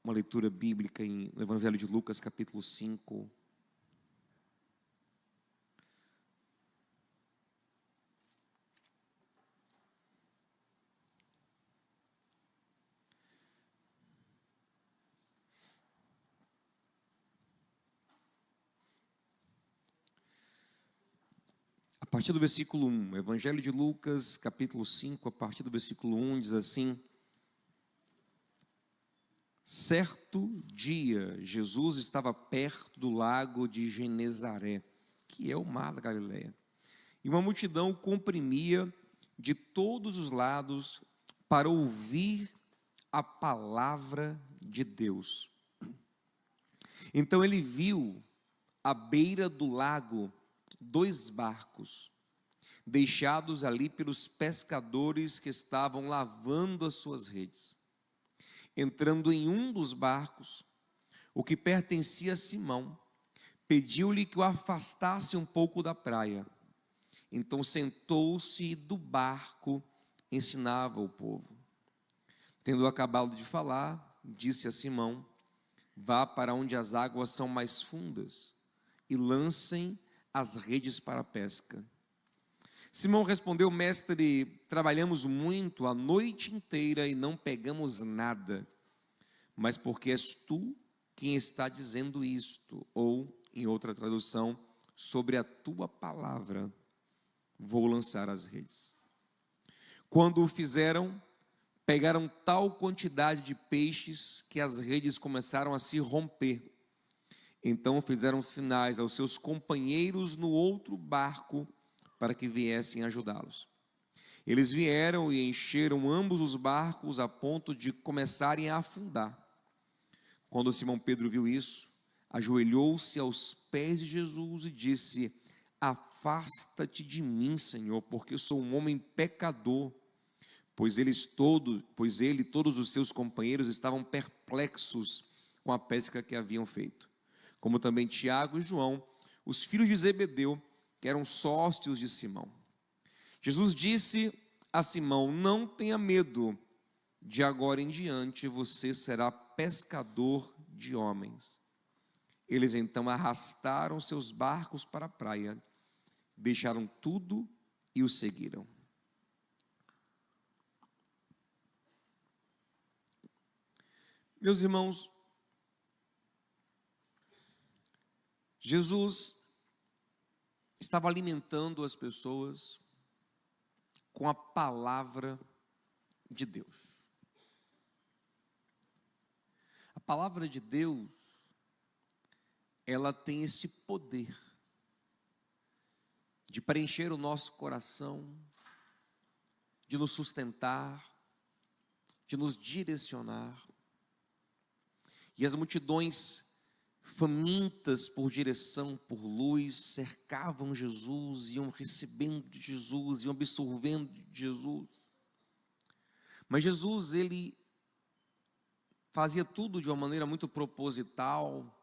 uma leitura bíblica no Evangelho de Lucas, capítulo 5. A partir do versículo 1, Evangelho de Lucas, capítulo 5, a partir do versículo 1, diz assim: certo dia, Jesus estava perto do lago de Genezaré, que é o mar da Galileia, e uma multidão o comprimia de todos os lados para ouvir a palavra de Deus. Então ele viu à beira do lago 2 barcos, deixados ali pelos pescadores que estavam lavando as suas redes. Entrando em um dos barcos, o que pertencia a Simão, pediu-lhe que o afastasse um pouco da praia. Então sentou-se e do barco ensinava o povo. Tendo acabado de falar, disse a Simão: vá para onde as águas são mais fundas e lancem as redes para a pesca. Simão respondeu: mestre, trabalhamos muito a noite inteira e não pegamos nada, mas porque és tu quem está dizendo isto, ou, em outra tradução, sobre a tua palavra, vou lançar as redes. Quando o fizeram, pegaram tal quantidade de peixes que as redes começaram a se romper. Então fizeram sinais aos seus companheiros no outro barco para que viessem ajudá-los. Eles vieram e encheram ambos os barcos a ponto de começarem a afundar. Quando Simão Pedro viu isso, ajoelhou-se aos pés de Jesus e disse: afasta-te de mim, Senhor, porque eu sou um homem pecador. Pois ele e todos os seus companheiros estavam perplexos com a pesca que haviam feito, como também Tiago e João, os filhos de Zebedeu, que eram sócios de Simão. Jesus disse a Simão: não tenha medo, de agora em diante você será pescador de homens. Eles então arrastaram seus barcos para a praia, deixaram tudo e o seguiram. Meus irmãos, Jesus estava alimentando as pessoas com a palavra de Deus. A palavra de Deus, ela tem esse poder de preencher o nosso coração, de nos sustentar, de nos direcionar. E as multidões famintas por direção, por luz, cercavam Jesus, iam recebendo de Jesus, iam absorvendo de Jesus. Mas Jesus, ele fazia tudo de uma maneira muito proposital,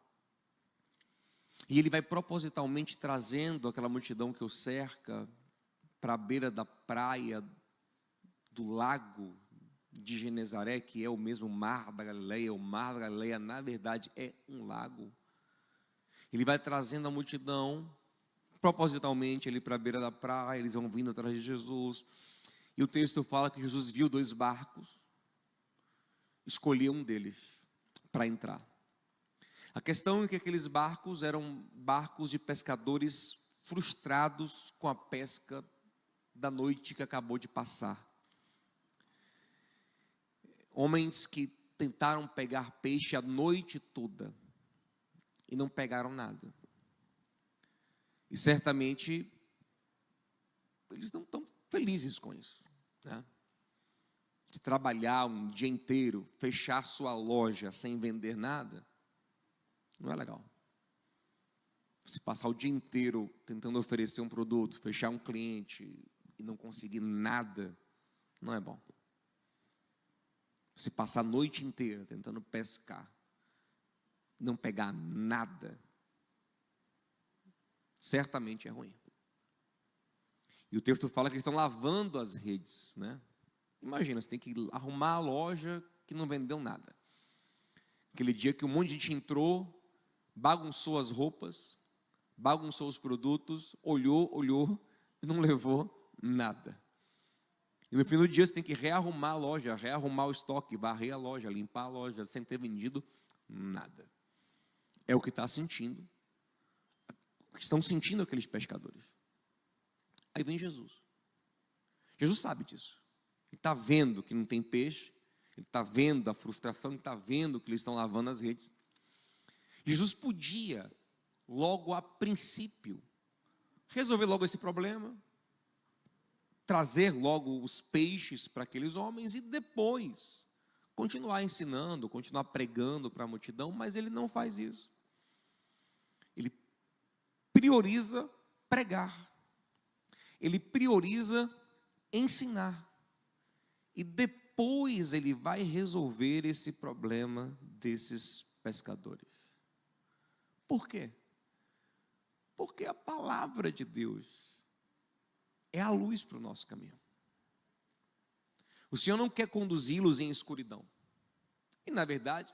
e ele vai propositalmente trazendo aquela multidão que o cerca para a beira da praia, do lago de Genezaré, que é o mesmo mar da Galileia. O mar da Galileia, na verdade, é um lago. Ele vai trazendo a multidão, propositalmente, ali para a beira da praia. Eles vão vindo atrás de Jesus, e o texto fala que Jesus viu 2 barcos, escolheu um deles para entrar. A questão é que aqueles barcos eram barcos de pescadores frustrados com a pesca da noite que acabou de passar. Homens que tentaram pegar peixe a noite toda e não pegaram nada. E certamente eles não estão felizes com isso, né? De trabalhar um dia inteiro, fechar sua loja sem vender nada, não é legal. Você passar o dia inteiro tentando oferecer um produto, fechar um cliente e não conseguir nada, não é bom. Você passar a noite inteira tentando pescar, não pegar nada, certamente é ruim. E o texto fala que eles estão lavando as redes, né? Imagina, você tem que arrumar a loja que não vendeu nada. Aquele dia que um monte de gente entrou, bagunçou as roupas, bagunçou os produtos, olhou e não levou nada. E no fim do dia você tem que rearrumar a loja, rearrumar o estoque, varrer a loja, limpar a loja, sem ter vendido nada. É o que está sentindo. Estão sentindo aqueles pescadores. Aí vem Jesus. Jesus sabe disso. Ele está vendo que não tem peixe, ele está vendo a frustração, ele está vendo que eles estão lavando as redes. Jesus podia, logo a princípio, resolver logo esse problema, trazer logo os peixes para aqueles homens e depois continuar ensinando, continuar pregando para a multidão, mas ele não faz isso. Ele prioriza pregar, ele prioriza ensinar, e depois ele vai resolver esse problema desses pescadores. Por quê? Porque a palavra de Deus é a luz para o nosso caminho. O Senhor não quer conduzi-los em escuridão. E na verdade,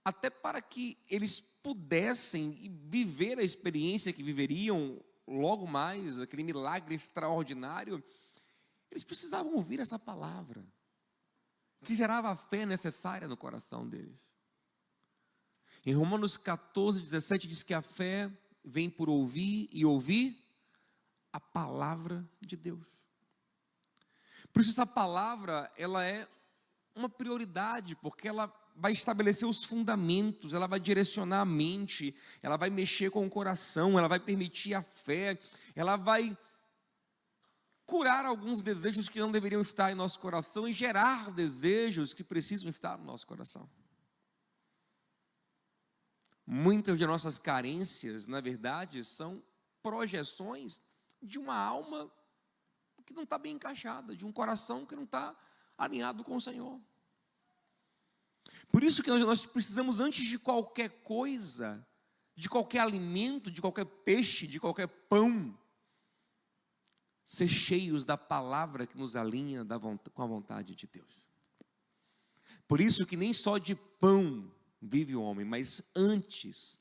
até para que eles pudessem viver a experiência que viveriam logo mais, aquele milagre extraordinário, eles precisavam ouvir essa palavra, que gerava a fé necessária no coração deles. Em Romanos 14, 17 diz que a fé vem por ouvir e ouvir a palavra de Deus. Por isso essa palavra, ela é uma prioridade, porque ela vai estabelecer os fundamentos, ela vai direcionar a mente, ela vai mexer com o coração, ela vai permitir a fé, ela vai curar alguns desejos que não deveriam estar em nosso coração e gerar desejos que precisam estar no nosso coração. Muitas de nossas carências, na verdade, são projeções de uma alma que não está bem encaixada, de um coração que não está alinhado com o Senhor. Por isso que nós precisamos, antes de qualquer coisa, de qualquer alimento, de qualquer peixe, de qualquer pão, ser cheios da palavra que nos alinha com a vontade de Deus. Por isso que nem só de pão vive o homem, mas antes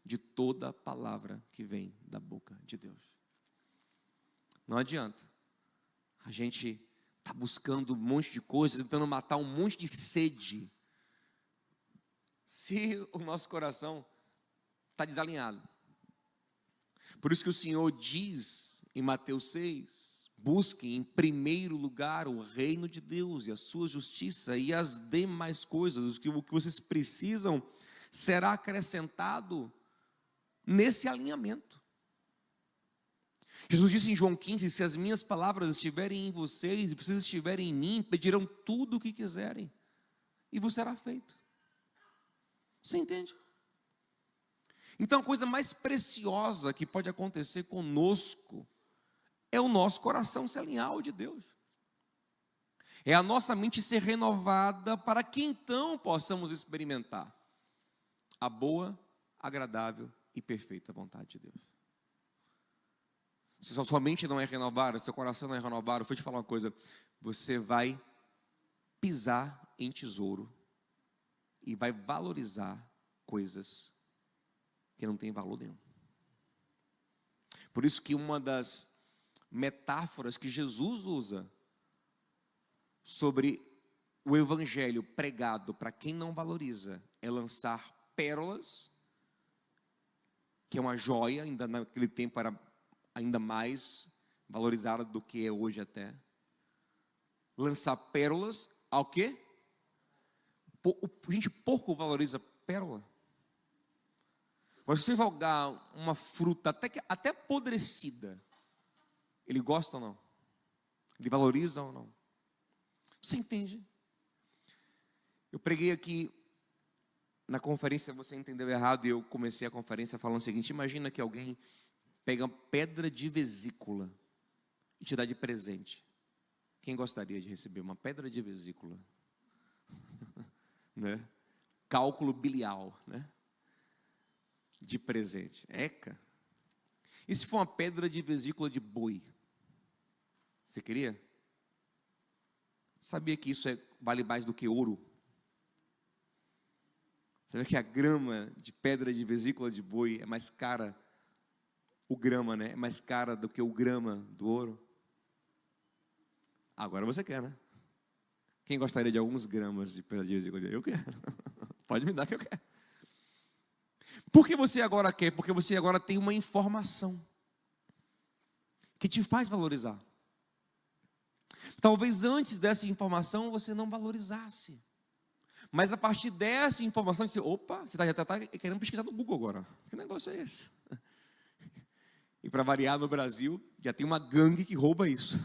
de toda a palavra que vem da boca de Deus. Não adianta a gente está buscando um monte de coisa, tentando matar um monte de sede, se o nosso coração está desalinhado. Por isso que o Senhor diz em Mateus 6, busquem em primeiro lugar o reino de Deus e a sua justiça, e as demais coisas, o que vocês precisam, será acrescentado nesse alinhamento. Jesus disse em João 15, se as minhas palavras estiverem em vocês, e vocês estiverem em mim, pedirão tudo o que quiserem, e vos será feito. Você entende? Então a coisa mais preciosa que pode acontecer conosco é o nosso coração se alinhar ao de Deus. É a nossa mente ser renovada para que então possamos experimentar a boa, agradável e perfeita vontade de Deus. Se a sua mente não é renovada, seu coração não é renovado, eu vou te falar uma coisa, você vai pisar em tesouro e vai valorizar coisas que não tem valor nenhum. Por isso que uma das metáforas que Jesus usa sobre o evangelho pregado para quem não valoriza é lançar pérolas, que é uma joia, ainda naquele tempo era ainda mais valorizada do que é hoje até. Lançar pérolas ao quê? Gente, pouco valoriza pérola. Você jogar uma fruta até apodrecida, ele gosta ou não? Ele valoriza ou não? Você entende? Eu preguei aqui na conferência, você entendeu errado, e eu comecei a conferência falando o seguinte: imagina que alguém pega uma pedra de vesícula e te dá de presente. Quem gostaria de receber uma pedra de vesícula? Né? Cálculo biliar, né? De presente. Eca. E se for uma pedra de vesícula de boi? Você queria? Sabia que isso vale mais do que ouro? Sabe que a grama de pedra de vesícula de boi é mais cara, o grama, né? É mais cara do que o grama do ouro? Agora você quer, né? Quem gostaria de alguns gramas de pedra de vesícula de boi? Eu quero. Pode me dar que eu quero. Por que você agora quer? Porque você agora tem uma informação que te faz valorizar. Talvez antes dessa informação você não valorizasse. Mas a partir dessa informação, você, opa, você já está querendo pesquisar no Google agora. Que negócio é esse? E para variar, no Brasil, já tem uma gangue que rouba isso.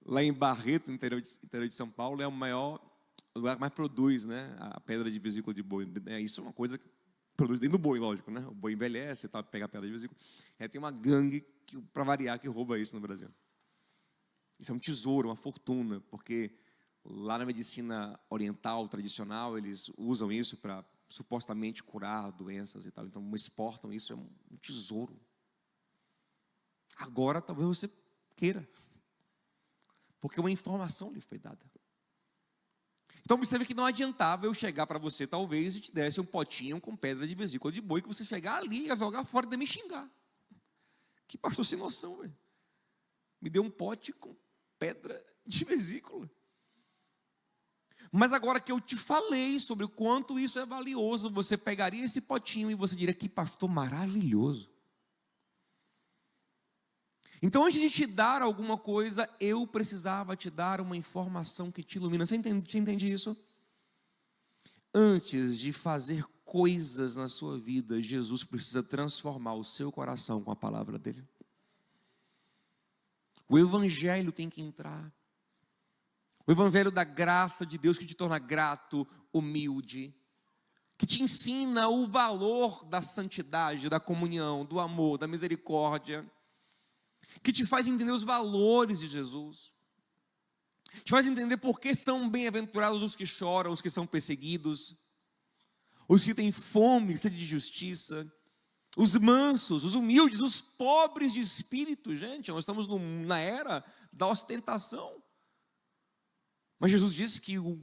Lá em Barreto, no interior de São Paulo, é o lugar que mais produz, né, a pedra de vesícula de boi. Isso é uma coisa que produz dentro do boi, lógico, né? O boi envelhece, tá, pega a pedra de vesícula. Tem uma gangue, para variar, que rouba isso no Brasil. Isso é um tesouro, uma fortuna, porque lá na medicina oriental, tradicional, eles usam isso para supostamente curar doenças e tal. Então, exportam isso, é um tesouro. Agora, talvez você queira, porque uma informação lhe foi dada. Então, observe que não adiantava eu chegar para você, talvez, e te desse um potinho com pedra de vesícula de boi, que você chegar ali e jogar fora e ainda me xingar. Que pastor sem noção, velho. Me deu um pote com pedra de vesícula. Mas agora que eu te falei sobre o quanto isso é valioso, você pegaria esse potinho e você diria, que pastor maravilhoso. Então, antes de te dar alguma coisa, eu precisava te dar uma informação que te ilumina. Você entende isso? Antes de fazer coisas na sua vida, Jesus precisa transformar o seu coração com a palavra dele. O evangelho tem que entrar. O evangelho da graça de Deus, que te torna grato, humilde, que te ensina o valor da santidade, da comunhão, do amor, da misericórdia, que te faz entender os valores de Jesus, te faz entender por que são bem-aventurados os que choram, os que são perseguidos, os que têm fome, sede de justiça, os mansos, os humildes, os pobres de espírito. Gente, nós estamos na era da ostentação. Mas Jesus disse que o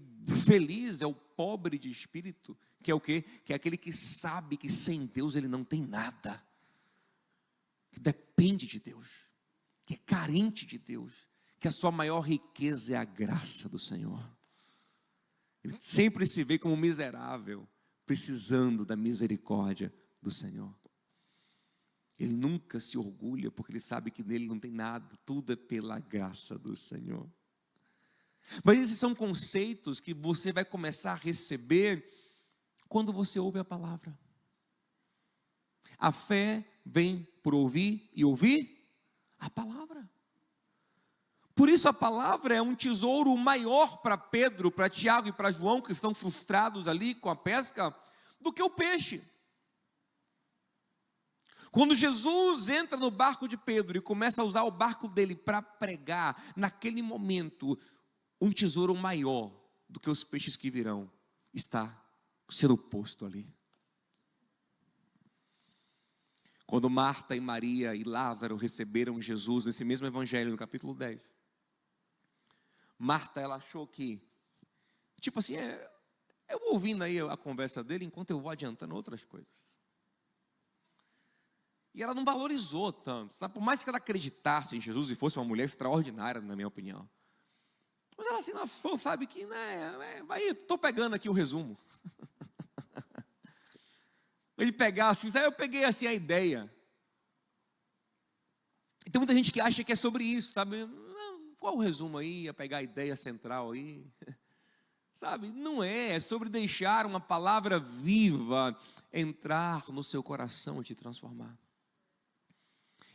feliz é o pobre de espírito, que é o quê? Que é aquele que sabe que sem Deus ele não tem nada, que depende de Deus, que é carente de Deus, que a sua maior riqueza é a graça do Senhor. Ele sempre se vê como miserável, precisando da misericórdia do Senhor. Ele nunca se orgulha, porque ele sabe que nele não tem nada, tudo é pela graça do Senhor. Mas esses são conceitos que você vai começar a receber quando você ouve a palavra. A fé vem por ouvir e ouvir a palavra. Por isso a palavra é um tesouro maior para Pedro, para Tiago e para João, que estão frustrados ali com a pesca, do que o peixe. Quando Jesus entra no barco de Pedro e começa a usar o barco dele para pregar, naquele momento, um tesouro maior do que os peixes que virão está sendo posto ali. Quando Marta e Maria e Lázaro receberam Jesus, nesse mesmo evangelho, no capítulo 10, Marta, ela achou que, tipo assim, eu vou ouvindo aí a conversa dele, enquanto eu vou adiantando outras coisas. E ela não valorizou tanto, sabe? Por mais que ela acreditasse em Jesus e fosse uma mulher extraordinária, na minha opinião. Mas ela assim, não, sabe que, né, estou pegando aqui o resumo. Ele pegar assim, eu peguei assim a ideia. E tem muita gente que acha que é sobre isso, sabe? Qual o resumo aí, a pegar a ideia central aí? Sabe, não é sobre deixar uma palavra viva entrar no seu coração e te transformar.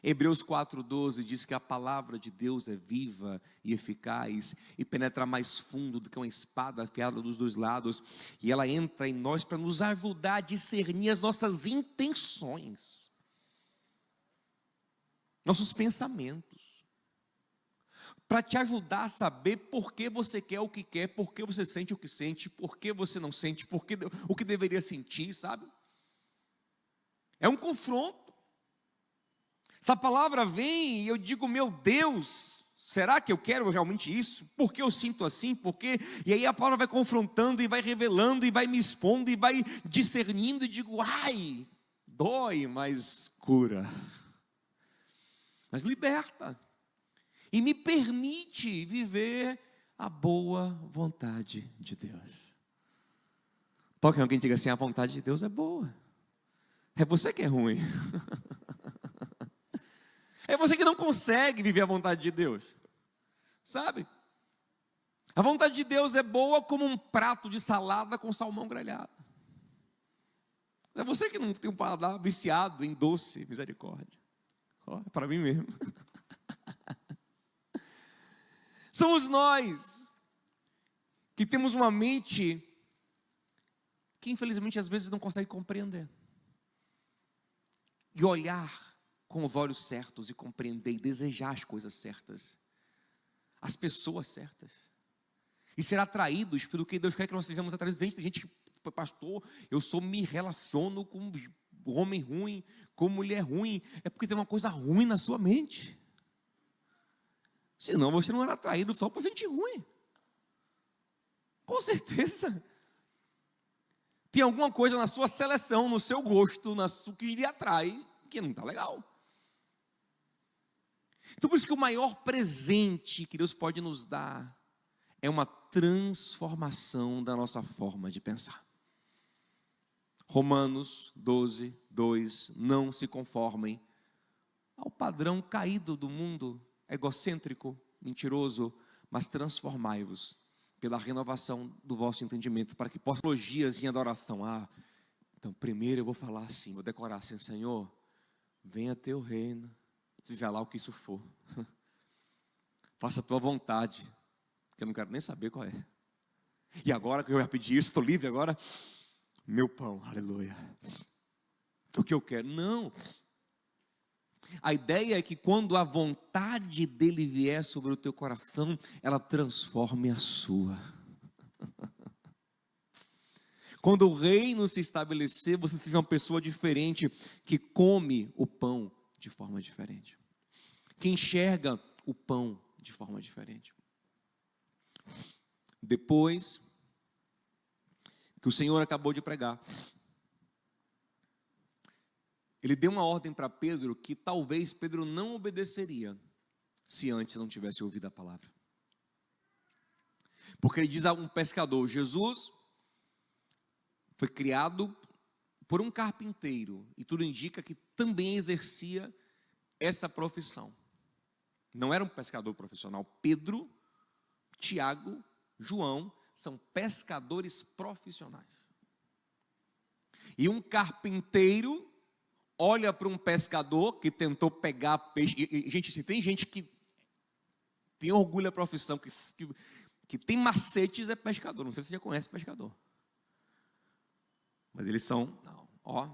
Hebreus 4,12 diz que a palavra de Deus é viva e eficaz e penetra mais fundo do que uma espada afiada dos dois lados, e ela entra em nós para nos ajudar a discernir as nossas intenções, nossos pensamentos, para te ajudar a saber por que você quer o que quer, por que você sente o que sente, por que você não sente, o que deveria sentir, sabe? É um confronto. Essa palavra vem e eu digo, meu Deus, será que eu quero realmente isso? Por que eu sinto assim? Por quê? E aí a palavra vai confrontando e vai revelando e vai me expondo e vai discernindo e digo, ai, dói, mas cura. Mas liberta. E me permite viver a boa vontade de Deus. Toque em alguém e diga assim, a vontade de Deus é boa. É você que é ruim. É você que não consegue viver a vontade de Deus. Sabe? A vontade de Deus é boa como um prato de salada com salmão grelhado. É você que não tem um paladar viciado em doce, misericórdia. É para mim mesmo. Somos nós que temos uma mente que infelizmente às vezes não consegue compreender. E olhar com os olhos certos e compreender e desejar as coisas certas, as pessoas certas, e ser atraídos pelo que Deus quer que nós sejamos atraídos. Tem gente que, pastor, me relaciono com homem ruim, com mulher ruim, é porque tem uma coisa ruim na sua mente, senão você não era atraído só por gente ruim, com certeza. Tem alguma coisa na sua seleção, no seu gosto, que lhe atrai, que não está legal. Então por isso que o maior presente que Deus pode nos dar é uma transformação da nossa forma de pensar. Romanos 12, 2, não se conformem ao padrão caído do mundo, egocêntrico, mentiroso, mas transformai-vos pela renovação do vosso entendimento, para que possam elogias em adoração. Então primeiro eu vou falar assim, vou decorar assim, Senhor, venha teu reino, seja lá o que isso for, faça a tua vontade, que eu não quero nem saber qual é. E agora que eu já pedi isso, estou livre agora, meu pão, aleluia, o que eu quero, não. A ideia é que quando a vontade dele vier sobre o teu coração, ela transforme a sua. Quando o reino se estabelecer, você seja uma pessoa diferente, que come o pão de forma diferente, que enxerga o pão de forma diferente. Depois que o Senhor acabou de pregar, ele deu uma ordem para Pedro que talvez Pedro não obedeceria se antes não tivesse ouvido a palavra. Porque ele diz a um pescador, Jesus foi criado por um carpinteiro, e tudo indica que também exercia essa profissão. Não era um pescador profissional. Pedro, Tiago, João são pescadores profissionais. E um carpinteiro olha para um pescador que tentou pegar peixe. E, gente, se tem gente que tem orgulho da profissão, que tem macetes, é pescador. Não sei se você já conhece pescador. Mas eles são,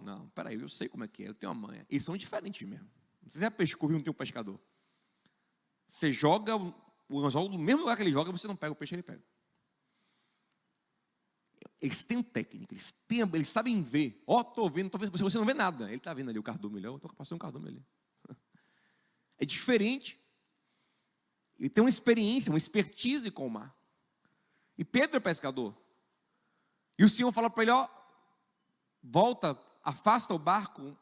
não, peraí, eu sei como é que é, eu tenho uma manha. Eles são diferentes mesmo. Não sei se é pescador e não tem um pescador. Você joga o anzol no mesmo lugar que ele joga, você não pega o peixe, ele pega. Eles têm técnica, eles sabem ver. Estou vendo, você não vê nada. Ele está vendo ali o cardume, eu estou passando um cardume ali. É diferente. Ele tem uma experiência, uma expertise com o mar. E Pedro é pescador. E o Senhor fala para ele, volta, afasta o barco,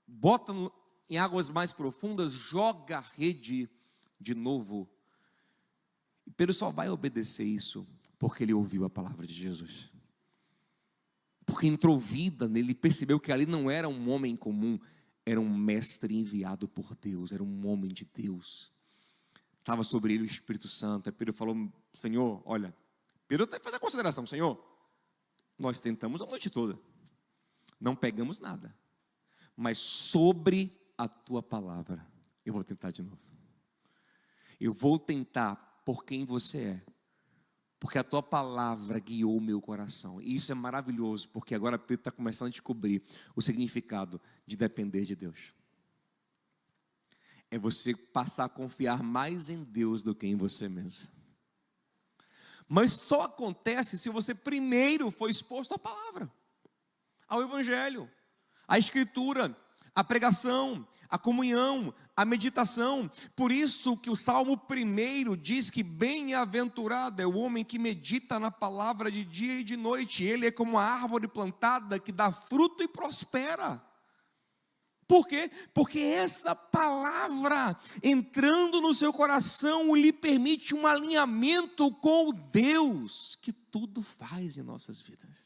bota em águas mais profundas, joga a rede de novo. E Pedro só vai obedecer isso porque ele ouviu a palavra de Jesus. Porque entrou vida nele, percebeu que ali não era um homem comum, era um mestre enviado por Deus, era um homem de Deus. Estava sobre ele o Espírito Santo. Aí Pedro falou, Senhor, olha, Pedro até faz a consideração, Senhor, nós tentamos a noite toda, não pegamos nada, mas sobre a tua palavra, eu vou tentar de novo. Eu vou tentar por quem você é, porque a tua palavra guiou o meu coração. E isso é maravilhoso, porque agora Pedro está começando a descobrir o significado de depender de Deus. É você passar a confiar mais em Deus do que em você mesmo. Mas só acontece se você primeiro for exposto à palavra, ao Evangelho, à Escritura, a pregação, a comunhão, a meditação. Por isso que o Salmo 1 diz que bem-aventurado é o homem que medita na palavra de dia e de noite. Ele é como a árvore plantada que dá fruto e prospera. Por quê? Porque essa palavra entrando no seu coração lhe permite um alinhamento com o Deus que tudo faz em nossas vidas.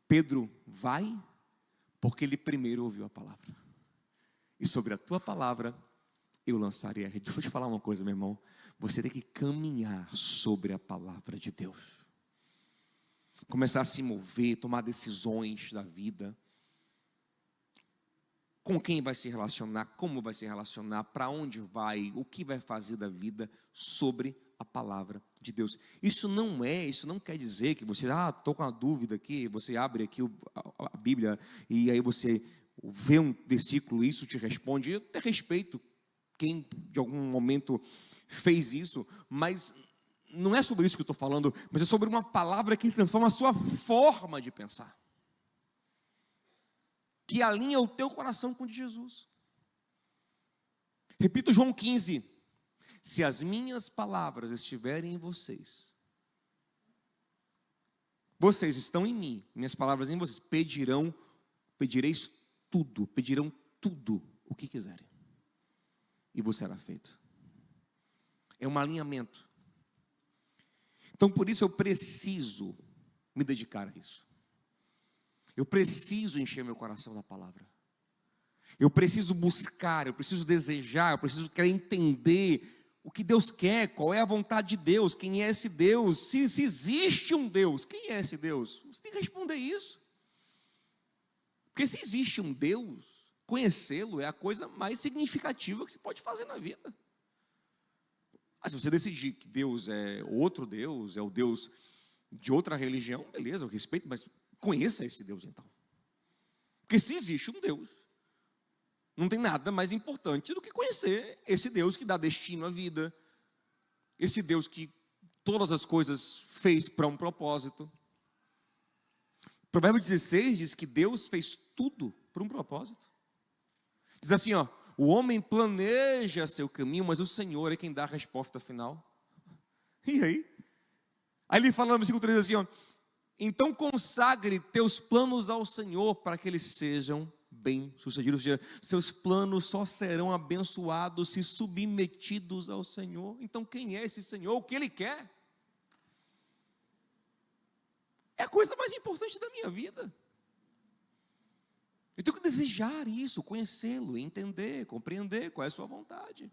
Pedro vai porque ele primeiro ouviu a palavra. E sobre a tua palavra eu lançarei a rede. Deixa eu te falar uma coisa, meu irmão. Você tem que caminhar sobre a palavra de Deus. Começar a se mover, tomar decisões da vida. Com quem vai se relacionar, como vai se relacionar, para onde vai, o que vai fazer da vida sobre a palavra de Deus. Isso não quer dizer que você, estou com uma dúvida aqui, você abre aqui a Bíblia e aí você vê um versículo, isso te responde. Eu até respeito quem de algum momento fez isso, mas não é sobre isso que eu estou falando, mas é sobre uma palavra que transforma a sua forma de pensar, que alinha o teu coração com o de Jesus. Repito João 15, se as minhas palavras estiverem em vocês, vocês estão em mim, minhas palavras em vocês, pedirão tudo o que quiserem, e vos será feito. É um alinhamento. Então por isso eu preciso me dedicar a isso. Eu preciso encher meu coração da palavra. Eu preciso buscar, eu preciso desejar, eu preciso querer entender o que Deus quer, qual é a vontade de Deus, quem é esse Deus, se existe um Deus, quem é esse Deus? Você tem que responder isso. Porque se existe um Deus, conhecê-lo é a coisa mais significativa que você pode fazer na vida. Se você decidir que Deus é outro Deus, é o Deus de outra religião, beleza, eu respeito, mas conheça esse Deus então. Porque se existe um Deus, não tem nada mais importante do que conhecer esse Deus que dá destino à vida, esse Deus que todas as coisas fez para um propósito. Provérbio 16 diz que Deus fez tudo por um propósito. Diz assim, o homem planeja seu caminho, mas o Senhor é quem dá a resposta final. E aí? Aí ele fala no versículo 3 assim, então consagre teus planos ao Senhor para que eles sejam bem-sucedidos. Ou seja, seus planos só serão abençoados se submetidos ao Senhor. Então quem é esse Senhor? O que Ele quer? É a coisa mais importante da minha vida. Eu tenho que desejar isso, conhecê-lo, entender, compreender qual é a sua vontade.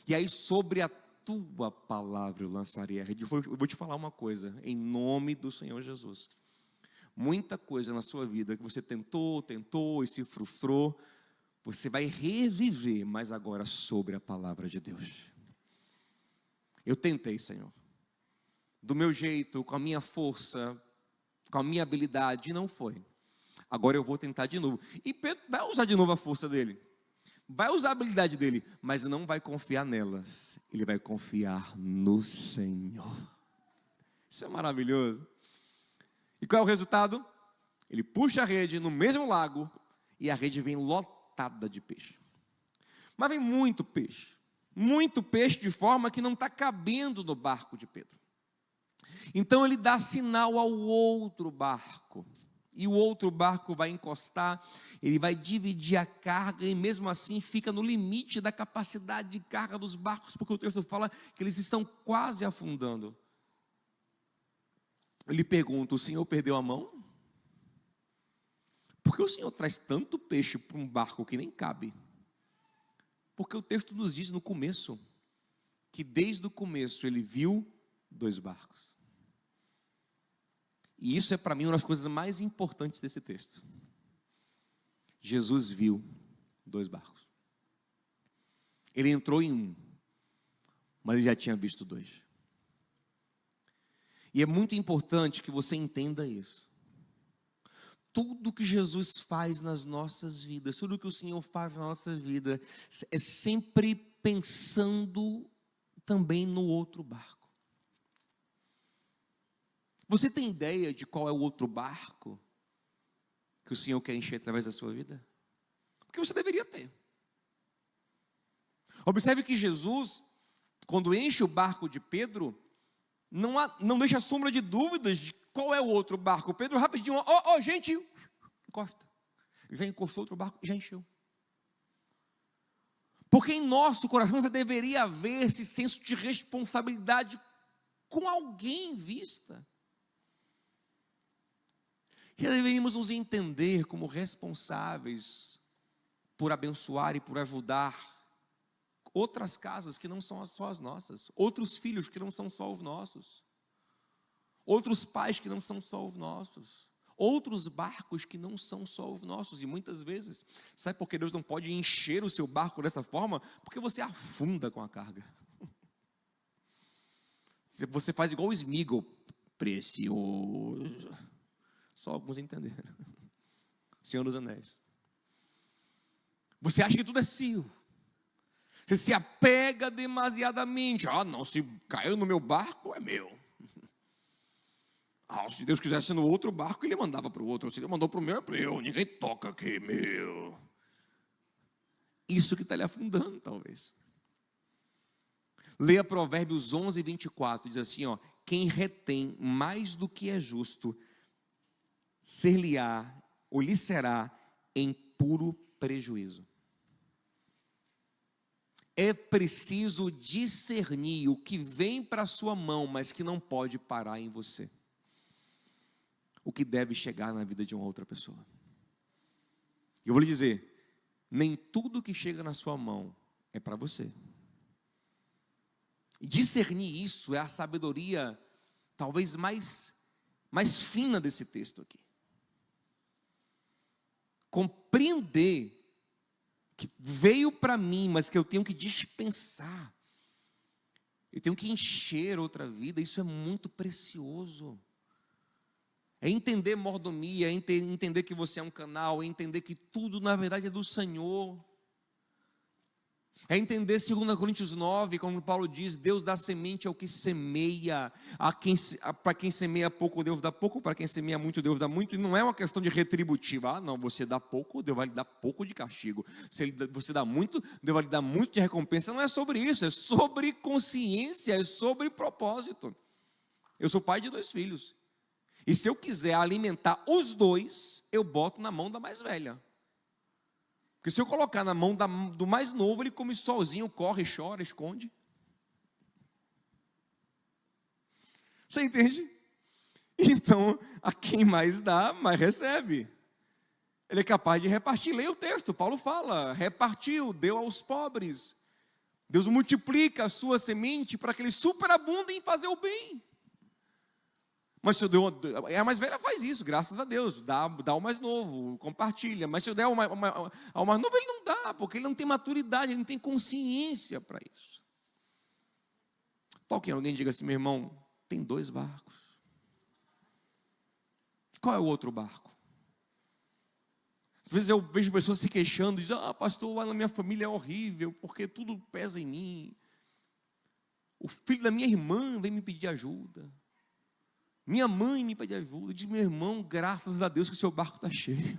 E aí sobre a tua palavra eu lançarei a rede. Eu vou te falar uma coisa, em nome do Senhor Jesus. Muita coisa na sua vida que você tentou e se frustrou, você vai reviver, mas agora sobre a palavra de Deus. Eu tentei, Senhor, do meu jeito, com a minha força, com a minha habilidade, e não foi. Agora eu vou tentar de novo. E Pedro vai usar de novo a força dele, vai usar a habilidade dele, mas não vai confiar nelas. Ele vai confiar no Senhor. Isso é maravilhoso. E qual é o resultado? Ele puxa a rede no mesmo lago e a rede vem lotada de peixe. Mas vem muito peixe de forma que não está cabendo no barco de Pedro. Então ele dá sinal ao outro barco. E o outro barco vai encostar, ele vai dividir a carga e mesmo assim fica no limite da capacidade de carga dos barcos, porque o texto fala que eles estão quase afundando. Ele pergunta, o Senhor perdeu a mão? Por que o Senhor traz tanto peixe para um barco que nem cabe? Porque o texto nos diz no começo, que desde o começo ele viu 2 barcos. E isso é para mim uma das coisas mais importantes desse texto. Jesus viu 2 barcos. Ele entrou em um, mas ele já tinha visto 2. E é muito importante que você entenda isso. Tudo que Jesus faz nas nossas vidas, tudo que o Senhor faz na nossa vida, é sempre pensando também no outro barco. Você tem ideia de qual é o outro barco que o Senhor quer encher através da sua vida? Porque você deveria ter. Observe que Jesus, quando enche o barco de Pedro, não deixa sombra de dúvidas de qual é o outro barco. Pedro rapidinho, gente, encosta. Já encostou outro barco e já encheu. Porque em nosso coração já deveria haver esse senso de responsabilidade com alguém em vista. Já deveríamos nos entender como responsáveis por abençoar e por ajudar outras casas que não são só as nossas, outros filhos que não são só os nossos, outros pais que não são só os nossos, outros barcos que não são só os nossos. E muitas vezes, sabe por que Deus não pode encher o seu barco dessa forma? Porque você afunda com a carga. Você faz igual o Smigol, precioso. Só alguns entenderam. Senhor dos Anéis. Você acha que tudo é seu. Você se apega demasiadamente. Não, se caiu no meu barco, é meu. Se Deus quisesse no outro barco, Ele mandava para o outro. Se Ele mandou para o meu, é meu. Ninguém toca aqui, meu. Isso que está lhe afundando, talvez. Leia Provérbios 11, 24. Diz assim, quem retém mais do que é justo, ser-lhe-á, ou lhe será, em puro prejuízo. É preciso discernir o que vem para a sua mão, mas que não pode parar em você. O que deve chegar na vida de uma outra pessoa. Eu vou lhe dizer, nem tudo que chega na sua mão é para você. E discernir isso é a sabedoria talvez mais fina desse texto aqui. Compreender que veio para mim, mas que eu tenho que dispensar. Eu tenho que encher outra vida, isso é muito precioso. É entender mordomia, é entender que você é um canal, é entender que tudo na verdade é do Senhor. É entender 2 Coríntios 9, como Paulo diz, Deus dá semente ao que semeia, para quem semeia pouco, Deus dá pouco, para quem semeia muito, Deus dá muito, e não é uma questão de retributiva, não, você dá pouco, Deus vai lhe dar pouco de castigo, se você dá muito, Deus vai lhe dar muito de recompensa, não é sobre isso, é sobre consciência, é sobre propósito. Eu sou pai de 2 filhos, e se eu quiser alimentar os 2, eu boto na mão da mais velha. Porque se eu colocar na mão do mais novo, ele come sozinho, corre, chora, esconde. Você entende? Então, a quem mais dá, mais recebe. Ele é capaz de repartir. Leia o texto, Paulo fala, repartiu, deu aos pobres. Deus multiplica a sua semente para que eles superabundem em fazer o bem. Mas se eu der a mais velha faz isso, graças a Deus, dá ao mais novo, compartilha. Mas se eu der ao mais novo, ele não dá, porque ele não tem maturidade, ele não tem consciência para isso. Toque em alguém e diga assim, meu irmão, tem 2 barcos. Qual é o outro barco? Às vezes eu vejo pessoas se queixando, dizem, pastor, lá na minha família é horrível, porque tudo pesa em mim. O filho da minha irmã vem me pedir ajuda. Minha mãe me pede ajuda. Eu digo, meu irmão, graças a Deus que o seu barco está cheio.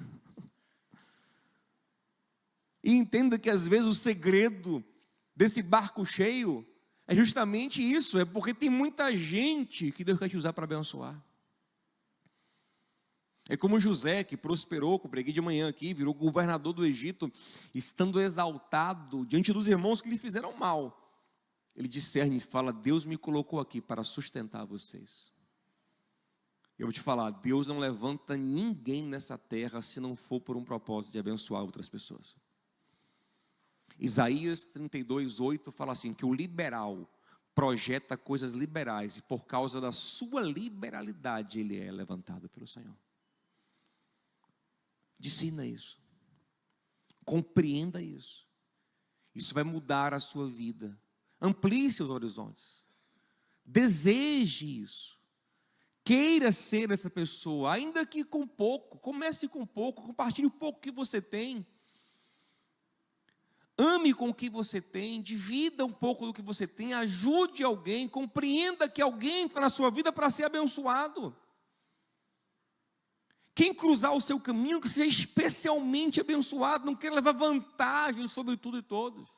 E entenda que às vezes o segredo desse barco cheio é justamente isso, é porque tem muita gente que Deus quer te usar para abençoar. É como José, que prosperou, que eu preguei de manhã aqui, virou governador do Egito, estando exaltado diante dos irmãos que lhe fizeram mal. Ele discerne e fala, Deus me colocou aqui para sustentar vocês. Eu vou te falar, Deus não levanta ninguém nessa terra se não for por um propósito de abençoar outras pessoas. Isaías 32:8 fala assim, que o liberal projeta coisas liberais e por causa da sua liberalidade ele é levantado pelo Senhor. Discina isso. Compreenda isso. Isso vai mudar a sua vida. Amplie seus horizontes. Deseje isso. Queira ser essa pessoa, ainda que com pouco, comece com pouco, compartilhe o pouco que você tem. Ame com o que você tem, divida um pouco do que você tem, ajude alguém, compreenda que alguém está na sua vida para ser abençoado. Quem cruzar o seu caminho, que seja especialmente abençoado, não quer levar vantagem sobre tudo e todos.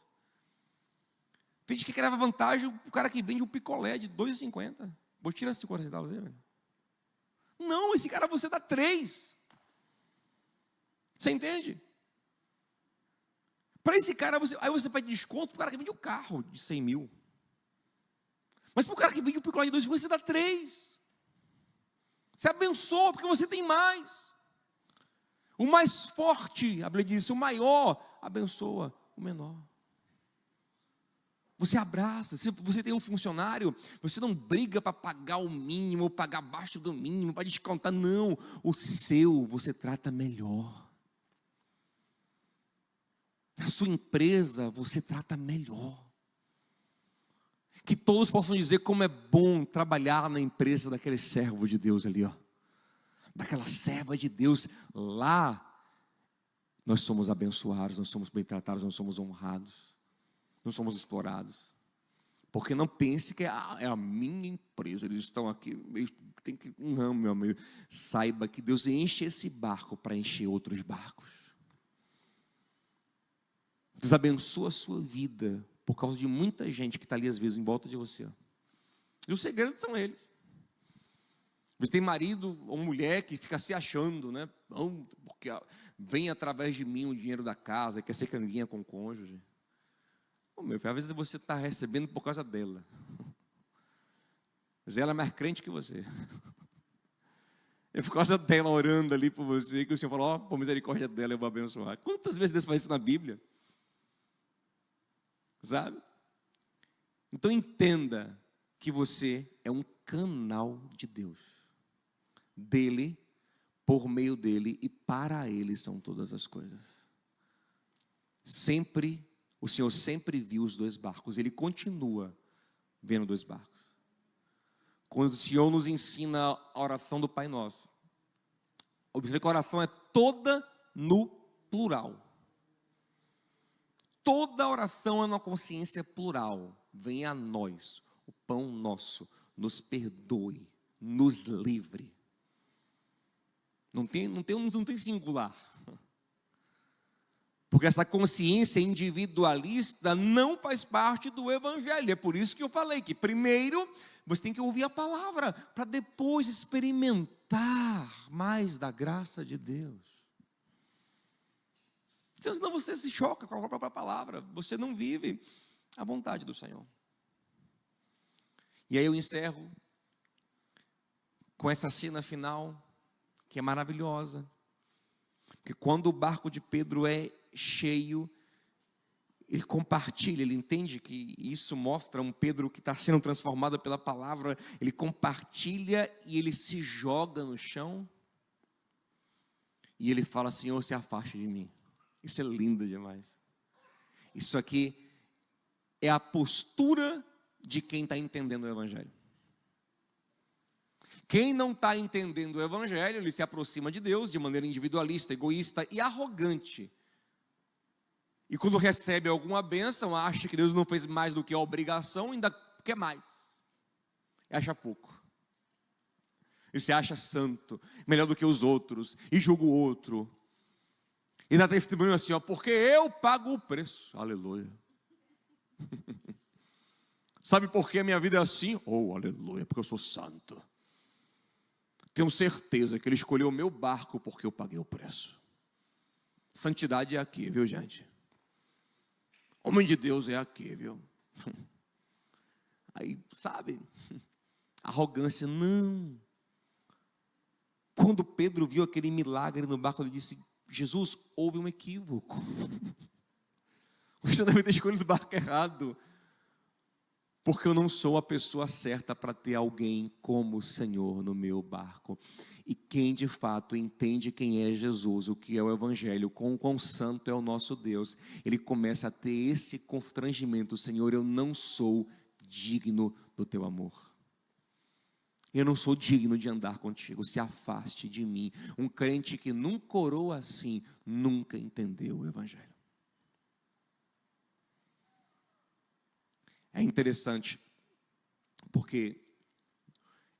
Tem gente que quer levar vantagem, o cara que vende um picolé de R$2,50. Vou tirar 50 centavos aí, velho. Não, esse cara você dá 3. Você entende? Para esse cara, aí você pede desconto para o cara que vende um carro de 100 mil. Mas para o cara que vende um picolé de 2,50, você dá 3. Você abençoa porque você tem mais. O mais forte, a Bíblia diz, o maior abençoa o menor. Você abraça. Se você tem um funcionário, você não briga para pagar o mínimo, ou pagar abaixo do mínimo, para descontar. Não, o seu você trata melhor. A sua empresa você trata melhor. Que todos possam dizer como é bom trabalhar na empresa daquele servo de Deus ali, ó. Daquela serva de Deus. Lá nós somos abençoados, nós somos bem tratados, nós somos honrados, não somos explorados. Porque não pense que é a minha empresa, eles estão aqui, não, meu amigo. Saiba que Deus enche esse barco para encher outros barcos. Deus abençoa a sua vida por causa de muita gente que está ali às vezes em volta de você. E os segredos são eles. Você tem marido ou mulher que fica se achando, né? Não, porque vem através de mim o dinheiro da casa, quer ser canguinha com o cônjuge. Meu filho, às vezes você está recebendo por causa dela. Mas ela é mais crente que você. É por causa dela orando ali por você que o Senhor falou, ó, por misericórdia dela eu vou abençoar. Quantas vezes Deus faz isso na Bíblia? Sabe? Então entenda que você é um canal de Deus. Dele, por meio dele e para ele são todas as coisas. O Senhor sempre viu os 2 barcos, ele continua vendo 2 barcos. Quando o Senhor nos ensina a oração do Pai Nosso, observe que a oração é toda no plural. Toda oração é uma consciência plural. Venha a nós o pão nosso, nos perdoe, nos livre. Não tem singular. Porque essa consciência individualista não faz parte do Evangelho. É por isso que eu falei que primeiro você tem que ouvir a palavra, para depois experimentar mais da graça de Deus. Então, senão você se choca com a própria palavra, você não vive a vontade do Senhor. E aí eu encerro com essa cena final, que é maravilhosa, porque quando o barco de Pedro é cheio, ele compartilha, ele entende que isso mostra um Pedro que está sendo transformado pela palavra, ele compartilha e ele se joga no chão, e ele fala, Senhor, se afaste de mim. Isso é lindo demais. Isso aqui é a postura de quem está entendendo o Evangelho. Quem não está entendendo o Evangelho, ele se aproxima de Deus de maneira individualista, egoísta e arrogante. E quando recebe alguma bênção, acha que Deus não fez mais do que a obrigação, ainda quer mais. E acha pouco. E se acha santo, melhor do que os outros, e julga o outro. E dá testemunho assim, ó, porque eu pago o preço. Aleluia. Sabe por que a minha vida é assim? Oh, aleluia, porque eu sou santo. Tenho certeza que ele escolheu o meu barco porque eu paguei o preço. Santidade é aqui, viu, gente? Homem de Deus é aqui, viu? Aí, sabe? Arrogância, não. Quando Pedro viu aquele milagre no barco, ele disse, Jesus, houve um equívoco. Você deve ter escolhido o barco errado. Porque eu não sou a pessoa certa para ter alguém como o Senhor no meu barco. E quem de fato entende quem é Jesus, o que é o Evangelho, quão santo é o nosso Deus, ele começa a ter esse constrangimento, Senhor, eu não sou digno do teu amor. Eu não sou digno de andar contigo, se afaste de mim. Um crente que nunca orou assim, nunca entendeu o Evangelho. É interessante, porque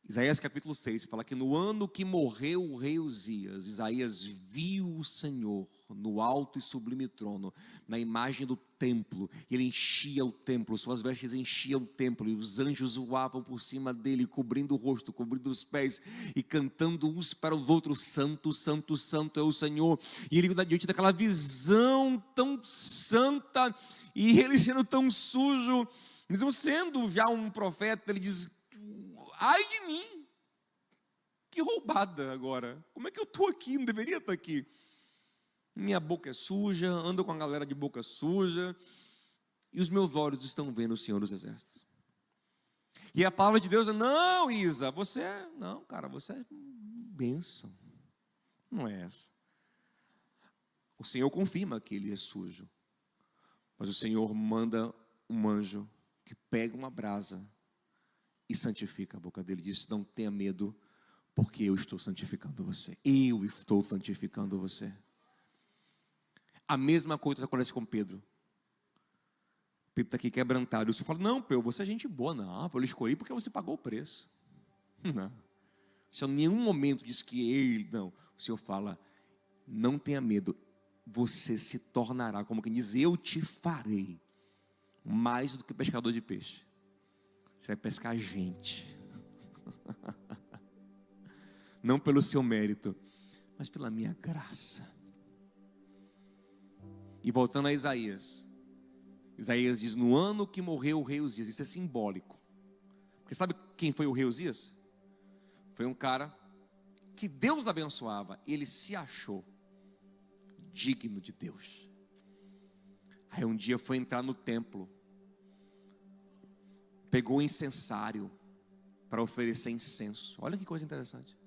Isaías capítulo 6 fala que no ano que morreu o rei Uzias, Isaías viu o Senhor no alto e sublime trono, na imagem do templo, e ele enchia o templo, suas vestes enchiam o templo, e os anjos voavam por cima dele, cobrindo o rosto, cobrindo os pés, e cantando uns para os outros: santo, santo, santo é o Senhor. E ele, diante daquela visão tão santa, e ele sendo tão sujo, mesmo sendo já um profeta, ele diz: ai de mim, que roubada agora, como é que eu estou aqui, não deveria estar aqui, minha boca é suja, ando com a galera de boca suja, e os meus olhos estão vendo o Senhor dos Exércitos. E a palavra de Deus é: não, Isa, você é bênção, não é essa. O Senhor confirma que ele é sujo, mas o Senhor manda um anjo que pega uma brasa e santifica a boca dele. Diz: não tenha medo, porque eu estou santificando você. Eu estou santificando você. A mesma coisa acontece com Pedro. Pedro está aqui quebrantado. O Senhor fala: não, Pedro, você é gente boa. Não, eu escolhi porque você pagou o preço. Não. O Senhor em nenhum momento diz que ele, não. O Senhor fala: não tenha medo, você se tornará, como quem diz, eu te farei mais do que pescador de peixe. Você vai pescar gente. Não pelo seu mérito, mas pela minha graça. E voltando a Isaías, Isaías diz: no ano que morreu o rei Uzias. Isso é simbólico, porque sabe quem foi o rei Uzias? Foi um cara que Deus abençoava. Ele se achou digno de Deus. Aí um dia foi entrar no templo, pegou o incensário para oferecer incenso. Olha que coisa interessante.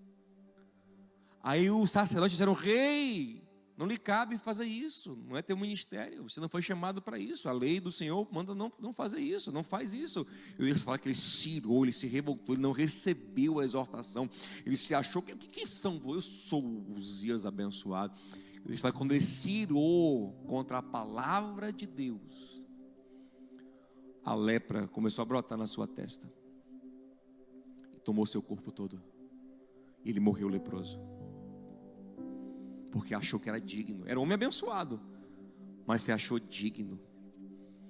Aí os sacerdotes disseram: rei, não lhe cabe fazer isso, não é teu ministério, você não foi chamado para isso, a lei do Senhor manda não fazer isso, não faz isso. E Deus fala que ele se irou, ele se revoltou, ele não recebeu a exortação, ele se achou que quem são? Eu sou o Uzias abençoado. E Deus fala que quando ele se irou contra a palavra de Deus, a lepra começou a brotar na sua testa e tomou seu corpo todo, e ele morreu leproso, porque achou que era digno. Era um homem abençoado, mas se achou digno.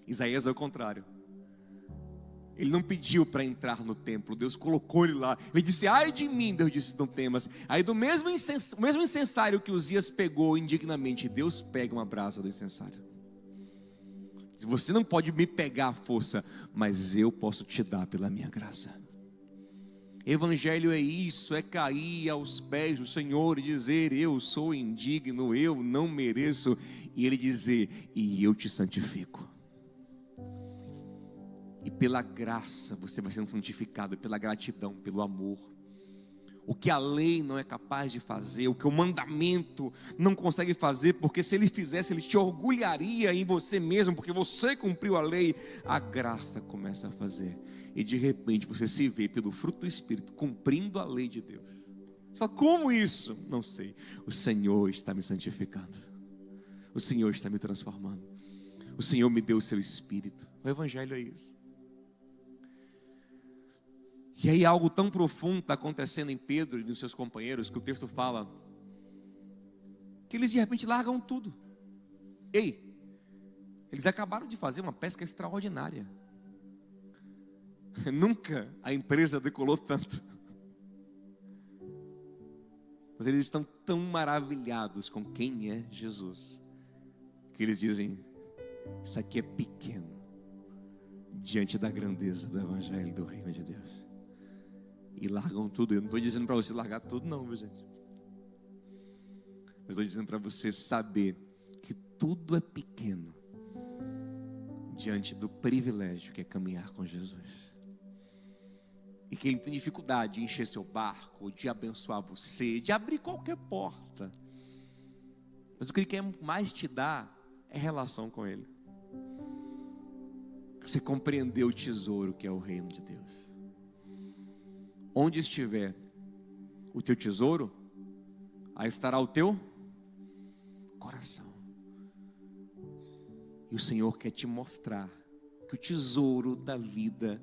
Isaías é o contrário. Ele não pediu para entrar no templo, Deus colocou ele lá. Ele disse: ai de mim, Deus disse: não temas. Aí do mesmo incensário que Uzias pegou indignamente, Deus pega uma brasa do incensário. Você não pode me pegar à força, mas eu posso te dar pela minha graça. Evangelho é isso, é cair aos pés do Senhor e dizer: eu sou indigno, eu não mereço, e Ele dizer: e eu te santifico. E pela graça você vai sendo santificado, pela gratidão, pelo amor. O que a lei não é capaz de fazer, o que o mandamento não consegue fazer, porque se ele fizesse, ele te orgulharia em você mesmo, porque você cumpriu a lei. A graça começa a fazer, e de repente você se vê pelo fruto do Espírito cumprindo a lei de Deus. Você fala: como isso? Não sei. O Senhor está me santificando, o Senhor está me transformando, o Senhor me deu o seu Espírito. O Evangelho é isso. E aí algo tão profundo está acontecendo em Pedro e nos seus companheiros, que o texto fala que eles de repente largam tudo. Ei, eles acabaram de fazer uma pesca extraordinária. Nunca a empresa decolou tanto. Mas eles estão tão maravilhados com quem é Jesus, que eles dizem: isso aqui é pequeno diante da grandeza do Evangelho do Reino de Deus. E largam tudo. Eu não estou dizendo para você largar tudo não, meu gente. Mas estou dizendo para você saber que tudo é pequeno diante do privilégio que é caminhar com Jesus. E que Ele tem dificuldade de encher seu barco, de abençoar você, de abrir qualquer porta. Mas o que Ele quer mais te dar é relação com Ele. Você compreender o tesouro que é o reino de Deus. Onde estiver o teu tesouro, aí estará o teu coração. E o Senhor quer te mostrar que o tesouro da vida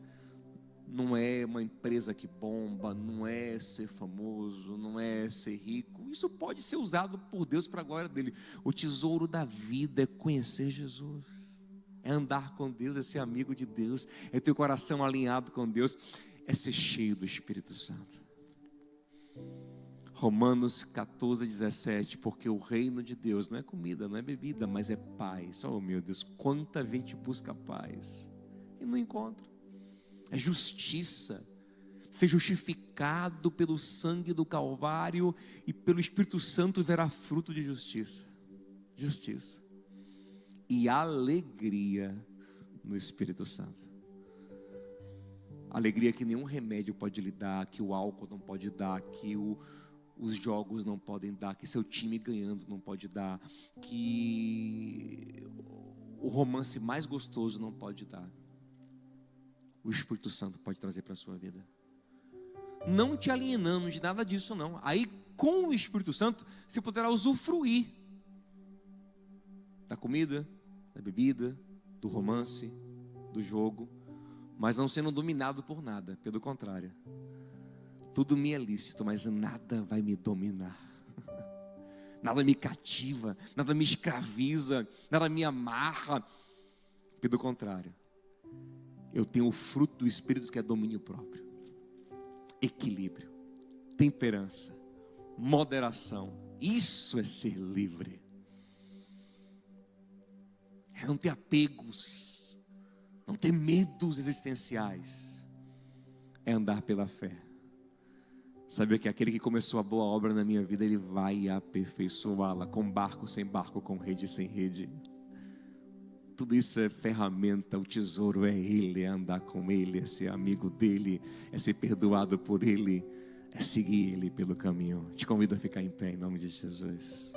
não é uma empresa que bomba, não é ser famoso, não é ser rico. Isso pode ser usado por Deus para a glória dele. O tesouro da vida é conhecer Jesus, é andar com Deus, é ser amigo de Deus, é ter o coração alinhado com Deus, é ser cheio do Espírito Santo. Romanos 14, 17, porque o reino de Deus não é comida, não é bebida, mas é paz. Oh meu Deus, quanta gente busca paz e não encontra. É justiça, ser justificado pelo sangue do Calvário e pelo Espírito Santo verá fruto de justiça. Justiça e alegria no Espírito Santo. Alegria que nenhum remédio pode lhe dar, que o álcool não pode dar, que os jogos não podem dar, que seu time ganhando não pode dar, que o romance mais gostoso não pode dar. O Espírito Santo pode trazer para a sua vida, não te alienando de nada disso não. Aí com o Espírito Santo você poderá usufruir da comida, da bebida, do romance, do jogo, mas não sendo dominado por nada. Pelo contrário, tudo me é lícito, mas nada vai me dominar. Nada me cativa, nada me escraviza, nada me amarra. Pelo contrário, eu tenho o fruto do Espírito, que é domínio próprio, equilíbrio, temperança, moderação. Isso é ser livre. É não ter apegos, não ter medos existenciais. É andar pela fé. Saber que aquele que começou a boa obra na minha vida, ele vai aperfeiçoá-la, com barco, sem barco, com rede, sem rede. Tudo isso é ferramenta. O tesouro é Ele, é andar com Ele, é ser amigo dEle, é ser perdoado por Ele, é seguir Ele pelo caminho. Te convido a ficar em pé em nome de Jesus.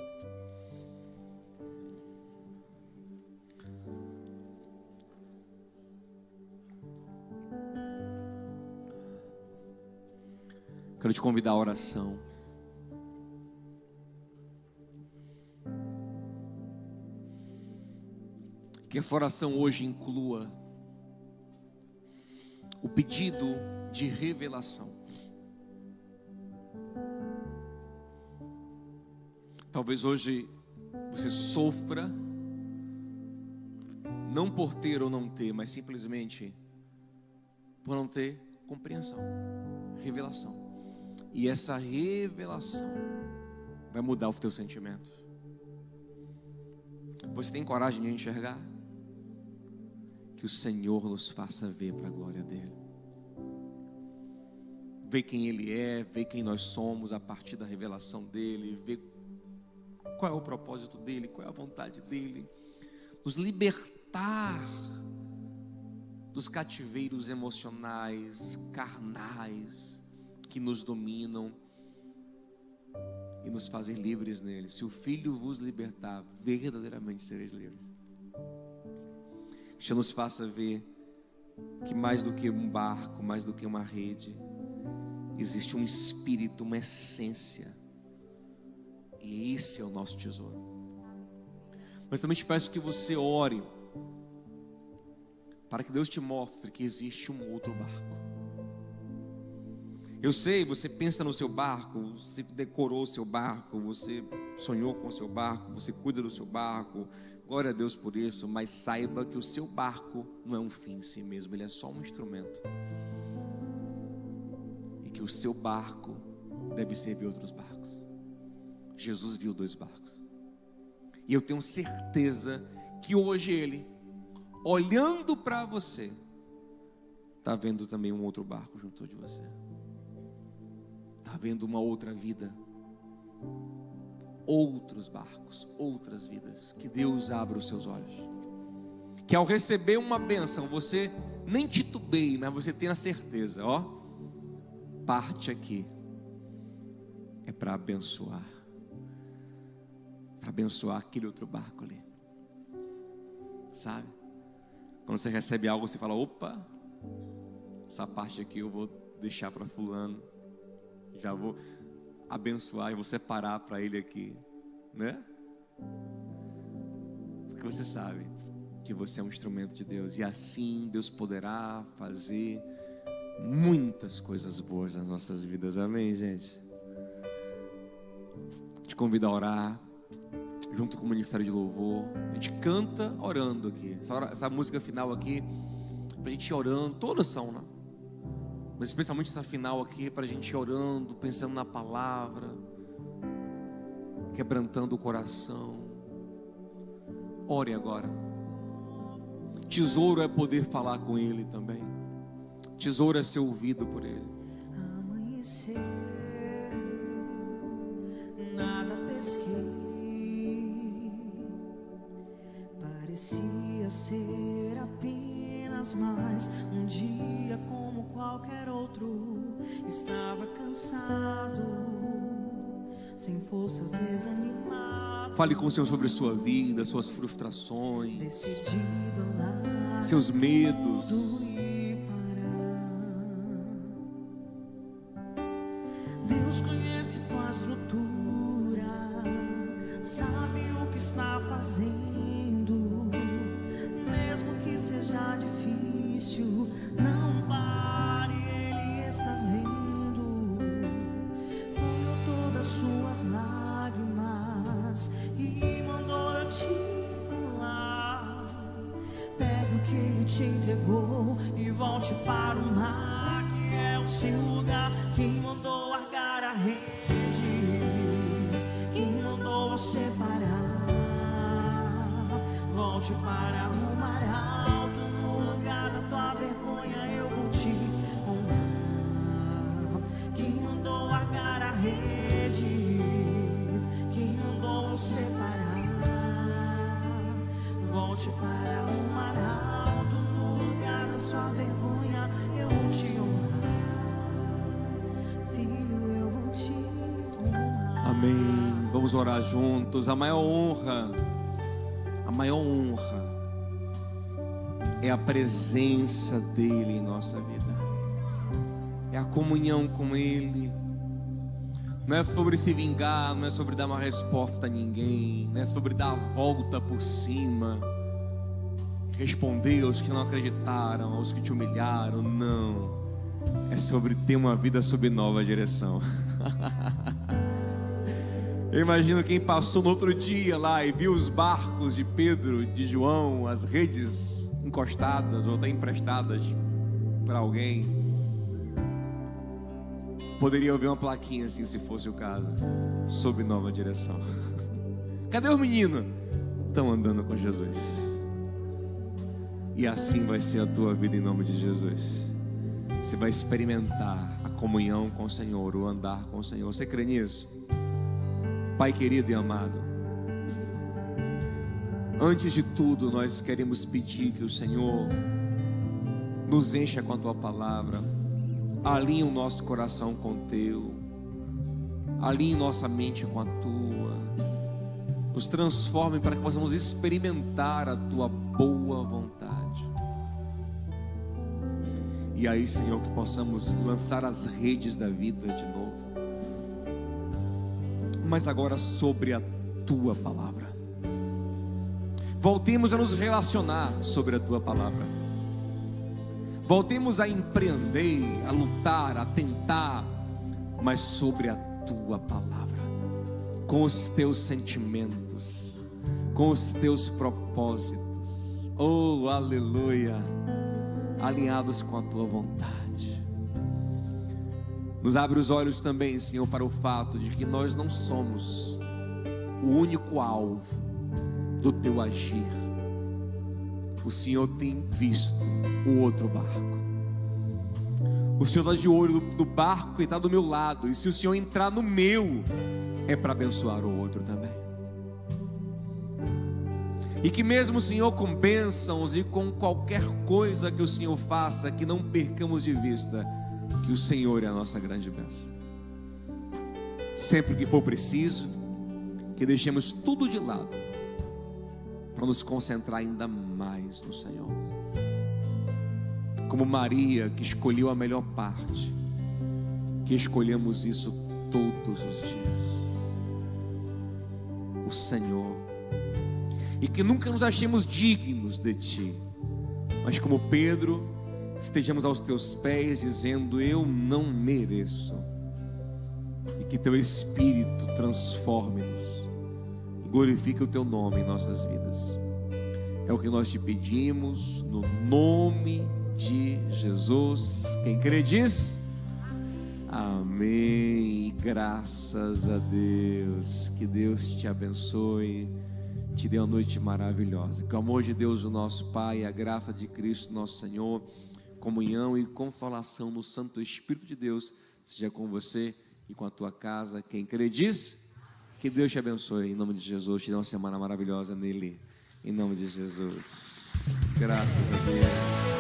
Quero te convidar à oração. Que essa oração hoje inclua o pedido de revelação. Talvez hoje você sofra, não por ter ou não ter, mas simplesmente por não ter compreensão, revelação. E essa revelação vai mudar os teus sentimentos. Você tem coragem de enxergar? Que o Senhor nos faça ver para a glória dEle. Ver quem Ele é, ver quem nós somos a partir da revelação dEle, ver qual é o propósito dEle, qual é a vontade dEle. Nos libertar dos cativeiros emocionais, carnais, que nos dominam e nos fazer livres nele. Se o Filho vos libertar, verdadeiramente sereis livres. Que nos faça ver que mais do que um barco, mais do que uma rede, existe um espírito, uma essência, e esse é o nosso tesouro. Mas também te peço que você ore para que Deus te mostre que existe um outro barco. Eu sei, você pensa no seu barco, você decorou o seu barco, você sonhou com o seu barco, você cuida do seu barco, glória a Deus por isso, mas saiba que o seu barco não é um fim em si mesmo, ele é só um instrumento. E que o seu barco deve servir outros barcos. Jesus viu 2 barcos. E eu tenho certeza que hoje Ele, olhando para você, está vendo também um outro barco junto de você. Está vendo uma outra vida, outros barcos, outras vidas. Que Deus abra os seus olhos, que ao receber uma bênção, você nem titubeie, mas você tenha certeza, ó, parte aqui é para abençoar aquele outro barco ali, sabe? Quando você recebe algo, você fala, opa, essa parte aqui eu vou deixar para fulano, já vou abençoar e vou separar para ele aqui, né? Só que você sabe que você é um instrumento de Deus, e assim Deus poderá fazer muitas coisas boas nas nossas vidas, amém, gente? Te convido a orar junto com o Ministério de Louvor. A gente canta orando aqui. Essa música final aqui, pra gente ir orando, todas são, né? Mas especialmente essa final aqui, pra gente ir orando, pensando na palavra, quebrantando o coração. Ore agora. Tesouro é poder falar com Ele também. Tesouro é ser ouvido por Ele. Amanhecer, nada pesquei, parecia ser apenas mais um dia como qualquer outro. Estava cansado, sem forças, desanimado. Fale com o Senhor sobre sua vida, suas frustrações, Decidido a lá seus medos. e parar. Deus conhece tua estrutura, sabe o que está fazendo. Mesmo que seja difícil, não pare, Ele está vendo. Colheu todas suas lágrimas e mandou eu te falar. Pegue o que Ele te entregou e volte para o mar, que é o seu lugar. Quem mandou largar a rede, quem mandou você parar. Volte para o mar alto, no lugar da tua vergonha eu vou te honrar. Quem mandou largar a rede, quem mandou você parar. Volte para o mar alto, no lugar da sua vergonha eu vou te honrar. Filho, eu vou te honrar. Amém. Vamos orar juntos. A maior honra é a presença dEle em nossa vida, é a comunhão com Ele. Não é sobre se vingar, não é sobre dar uma resposta a ninguém, não é sobre dar a volta por cima, responder aos que não acreditaram, aos que te humilharam. Não, é sobre ter uma vida sob nova direção. Eu imagino quem passou no outro dia lá e viu os barcos de Pedro, de João, as redes encostadas ou até emprestadas para alguém. Poderia ouvir uma plaquinha assim, se fosse o caso, sob nova direção. Cadê os meninos? Estão andando com Jesus. E assim vai ser a tua vida em nome de Jesus. Você vai experimentar a comunhão com o Senhor, o andar com o Senhor. Você crê nisso? Pai querido e amado, antes de tudo nós queremos pedir que o Senhor nos encha com a Tua palavra, alinhe o nosso coração com o Teu, alinhe nossa mente com a Tua, nos transforme para que possamos experimentar a Tua boa vontade. E aí, Senhor, que possamos lançar as redes da vida de novo, mas agora sobre a Tua palavra. Voltemos a nos relacionar sobre a Tua palavra. Voltemos a empreender, a lutar, a tentar, mas sobre a Tua palavra, com os Teus sentimentos, com os Teus propósitos. Oh, aleluia! Alinhados com a Tua vontade. Nos abre os olhos também, Senhor, para o fato de que nós não somos o único alvo do Teu agir. O Senhor tem visto o outro barco. O Senhor está de olho do barco e está do meu lado. E se o Senhor entrar no meu, é para abençoar o outro também. E que mesmo, Senhor, com bênçãos e com qualquer coisa que o Senhor faça, que não percamos de vista que o Senhor é a nossa grande bênção. Sempre que for preciso, que deixemos tudo de lado para nos concentrar ainda mais no Senhor. Como Maria, que escolheu a melhor parte, que escolhemos isso todos os dias, o Senhor. E que nunca nos achemos dignos de Ti, mas como Pedro, estejamos aos teus pés dizendo: eu não mereço, e que teu Espírito transforme-nos e glorifique o teu nome em nossas vidas. É o que nós te pedimos, no nome de Jesus. Quem crê diz amém. Graças a Deus. Que Deus te abençoe, te dê uma noite maravilhosa. Que o amor de Deus, o nosso Pai, a graça de Cristo nosso Senhor, comunhão e consolação no Santo Espírito de Deus seja com você e com a tua casa. Quem crê diz que Deus te abençoe, em nome de Jesus. Te dê uma semana maravilhosa nele, em nome de Jesus. Graças a Deus.